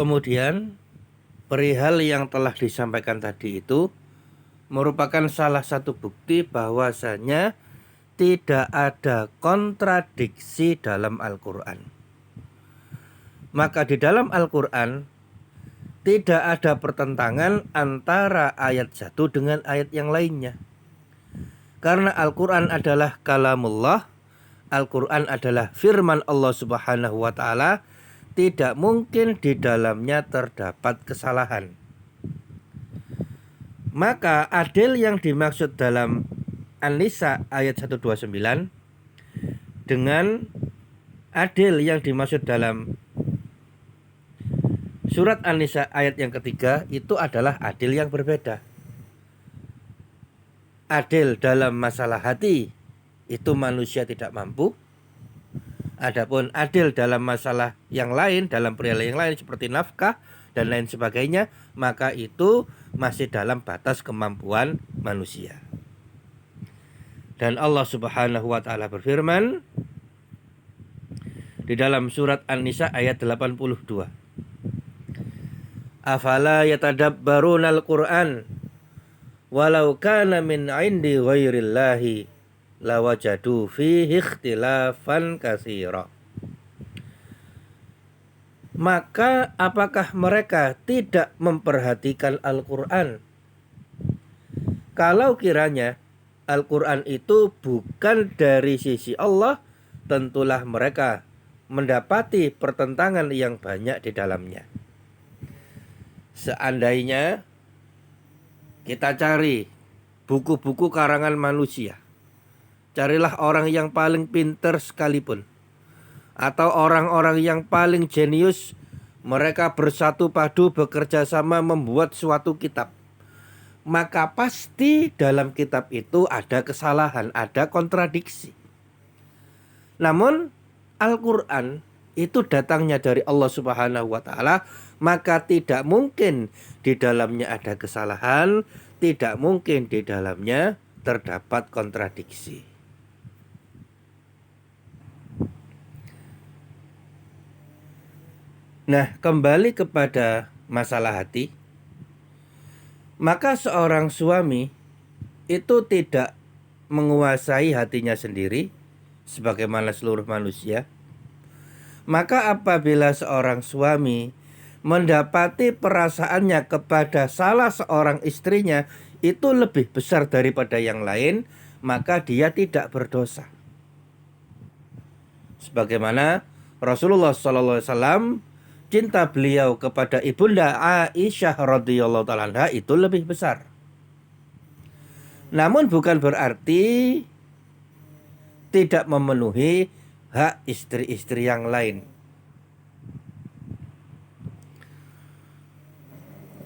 Kemudian perihal yang telah disampaikan tadi itu merupakan salah satu bukti bahwasanya tidak ada kontradiksi dalam Al-Quran. Maka di dalam Al-Quran tidak ada pertentangan antara ayat satu dengan ayat yang lainnya. Karena Al-Quran adalah kalamullah, Al-Quran adalah firman Allah Subhanahu wa ta'ala, tidak mungkin di dalamnya terdapat kesalahan. Maka adil yang dimaksud dalam An-Nisa ayat 129 dengan adil yang dimaksud dalam surat An-Nisa ayat yang ketiga itu adalah adil yang berbeda. Adil dalam masalah hati itu manusia tidak mampu. Adapun adil dalam masalah yang lain, dalam perihal yang lain seperti nafkah dan lain sebagainya, maka itu masih dalam batas kemampuan manusia. Dan Allah Subhanahu wa ta'ala berfirman di dalam surat An-Nisa ayat 82. Afala yatadabbaruna al-Qur'an walau kana min 'indi ghairillahi lawajadu fihi ikhtilafan katsira. Maka apakah mereka tidak memperhatikan Al-Qur'an? Kalau kiranya Al-Qur'an itu bukan dari sisi Allah, tentulah mereka mendapati pertentangan yang banyak di dalamnya. Seandainya kita cari buku-buku karangan manusia, carilah orang yang paling pintar sekalipun, atau orang-orang yang paling jenius, mereka bersatu padu bekerja sama membuat suatu kitab, maka pasti dalam kitab itu ada kesalahan, ada kontradiksi. Namun Al-Quran itu datangnya dari Allah Subhanahu wa ta'ala, maka tidak mungkin di dalamnya ada kesalahan, tidak mungkin di dalamnya terdapat kontradiksi. Nah, kembali kepada masalah hati, maka seorang suami itu tidak menguasai hatinya sendiri sebagaimana seluruh manusia. Maka apabila seorang suami mendapati perasaannya kepada salah seorang istrinya itu lebih besar daripada yang lain, maka dia tidak berdosa. Sebagaimana Rasulullah SAW, cinta beliau kepada ibunda Aisyah radhiyallahu ta'ala anha itu lebih besar. Namun bukan berarti tidak memenuhi hak istri-istri yang lain.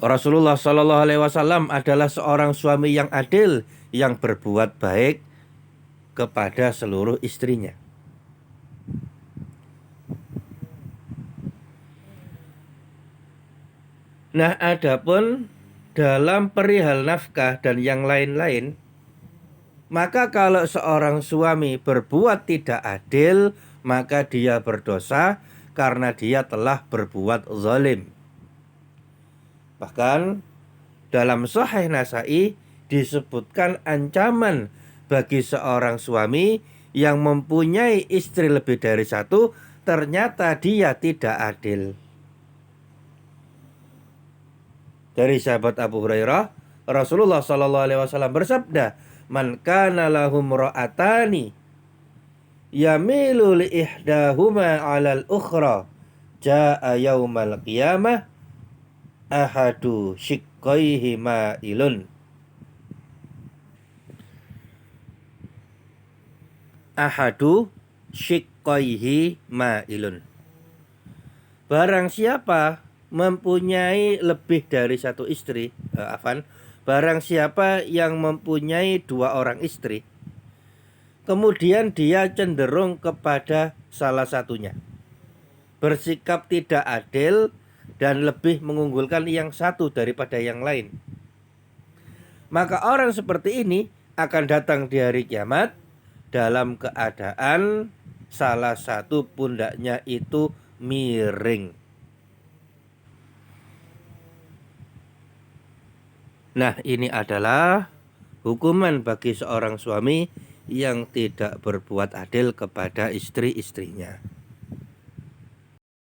Rasulullah SAW adalah seorang suami yang adil, yang berbuat baik kepada seluruh istrinya. Nah, adapun dalam perihal nafkah dan yang lain-lain, maka kalau seorang suami berbuat tidak adil, maka dia berdosa karena dia telah berbuat zalim. Bahkan dalam Sahih Nasa'i disebutkan ancaman bagi seorang suami yang mempunyai istri lebih dari satu, ternyata dia tidak adil. Dari sahabat Abu Hurairah, Rasulullah SAW bersabda, "Man kana lahum ra'atani yamilu li ihdahuma 'alal ukhra jaa'a yaumal qiyamah ahadu shiqqaihi ma'ilun." Ahadu shiqqaihi ma'ilun. Barang siapa mempunyai lebih dari satu istri, barang siapa yang mempunyai dua orang istri, kemudian dia cenderung kepada salah satunya, bersikap tidak adil dan lebih mengunggulkan yang satu daripada yang lain, maka orang seperti ini akan datang di hari kiamat dalam keadaan salah satu pundaknya itu miring. Nah, ini adalah hukuman bagi seorang suami yang tidak berbuat adil kepada istri-istrinya.